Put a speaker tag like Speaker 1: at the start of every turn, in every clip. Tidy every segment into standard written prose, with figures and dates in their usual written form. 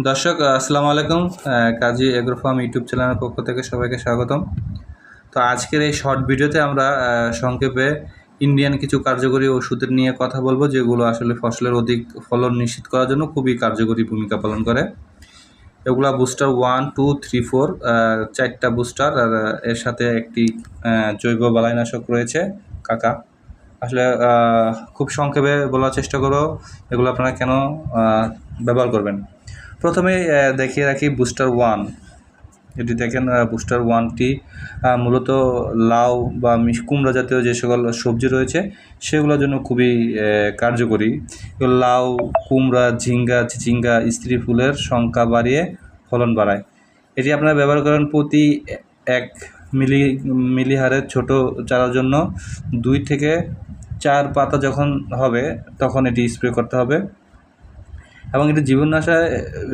Speaker 1: দর্শক আসসালামু আলাইকুম। কাজী এগ্রো ফার্ম ইউটিউব চ্যানেলের পক্ষ থেকে সবাইকে স্বাগতম। তো আজকের এই শর্ট ভিডিওতে আমরা সংক্ষেপে ইন্ডিয়ান কিছু কার্যকরী ওষুধের নিয়ে কথা বলবো, যেগুলো আসলে ফসলের অধিক ফলন নিশ্চিত করার জন্য খুবই কার্যকরী ভূমিকা পালন করে। এগুলা বুস্টার 1, 2, 3, 4 4টা বুস্টার, আর এর সাথে একটি জৈব বালাইনাশক রয়েছে কাকা। আসলে খুব সংক্ষেপে বলার চেষ্টা করো এগুলো আপনারা কেন ব্যবহার করবেন। প্রথমে দেখিয়ে রাখি বুস্টার 1। এটি দেখেন, বুস্টার 1টি মূলত লাউ বা কুমড়া জাতীয় যে সকল সবজি রয়েছে সেগুলোর জন্য খুবই কার্যকরী। লাউ, কুমড়া, ঝিঙ্গা, চিচিঙ্গা, স্ত্রী ফুলের সংখ্যা বাড়িয়ে ফলন বাড়ায়। এটি আপনারা ব্যবহার করেন প্রতি 1 মিলি হারের ছোট চারার জন্য 2 থেকে 4 পাতা যখন হবে তখন এটি স্প্রে করতে হবে, এবং এটি জীবাণুনাশক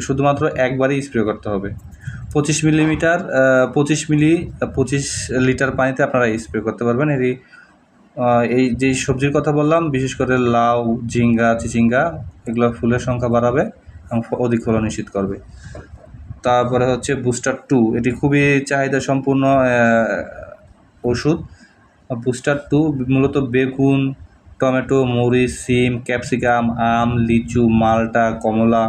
Speaker 1: শুধুমাত্র একবারই স্প্রে করতে হবে। 25 লিটার পানিতে আপনারা স্প্রে করতে পারবেন। এই যে সবজির কথা বললাম, বিশেষ করে লাউ, ঝিঙ্গা, চিচিঙ্গা, এগুলো ফুলের সংখ্যা বাড়াবে এবং অধিক ফলন নিশ্চিত করবে। তারপরে হচ্ছে বুস্টার 2, এটি খুবই চাহিদা সম্পূর্ণ ওষুধ। বুস্টার 2 মূলত বেগুন, টমেটো, মরিচ, সিম, ক্যাপসিকাম, আম, লিচু, মাল্টা, কমলা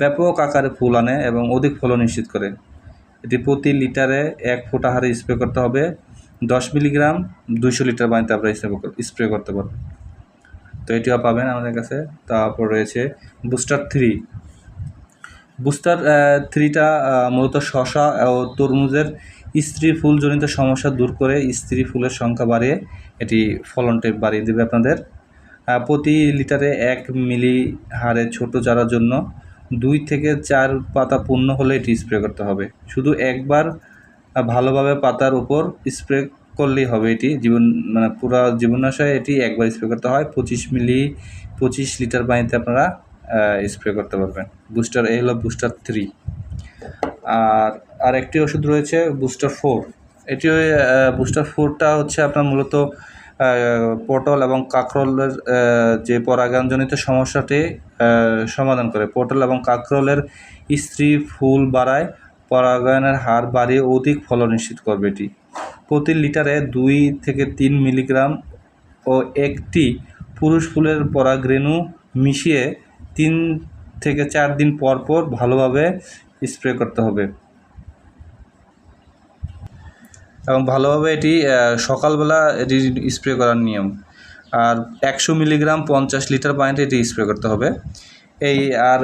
Speaker 1: ব্যাপক আকারে ফুল আনে এবং অধিক ফলন নিশ্চিত করে। এটি প্রতি লিটারে 1 ফোঁটা হারে স্প্রে করতে হবে। 10 মিলিগ্রাম 200 লিটার পানিতে আপনারা স্প্রে করতে পারবেন। তো এটিও পাবেন আমাদের কাছে। তারপর রয়েছে বুস্টার 3। বুস্টার 3টা মূলত শসা ও তরমুজের স্ত্রী ফুলজনিত সমস্যা দূর করে স্ত্রী ফুলের সংখ্যা বাড়িয়ে এটি ফলনটা বাড়িয়ে দেবে আপনাদের। প্রতি লিটারে 1 মিলি হারে ছোট চারার জন্য 2 থেকে 4 পাতা পূর্ণ হলে এটি স্প্রে করতে হবে। শুধু একবার ভালোভাবে পাতার উপর স্প্রে করলেই হবে। এটি পুরো জীবাণুনাশক এটি একবার স্প্রে করতে হয়। 25 লিটার পানিতে আপনারা স্প্রে করতে পারবেন। এই হলো বুস্টার 3। আর একটি ওষুধ রয়েছে বুস্টার 4। বুস্টার 4টা হচ্ছে আপনার মূলত পটল এবং কাঁকরোলের যে পরাগায়নজনিত সমস্যাটি সমাধান করে। পটল এবং কাঁকরোলের স্ত্রী ফুল বাড়ায়, পরাগায়নের হার বাড়িয়ে অধিক ফলন নিশ্চিত করবে। এটি প্রতি লিটারে 2 থেকে 3 মিলিগ্রাম ও একটি পুরুষ ফুলের পরাগরেণু মিশিয়ে 3 থেকে 4 দিন পর পর ভালোভাবে স্প্রে করতে হবে, এবং ভালোভাবে এটি সকালবেলা এটি স্প্রে করার নিয়ম। আর 100 মিলিগ্রাম 50 লিটার পানিতে এটি স্প্রে করতে হবে। আর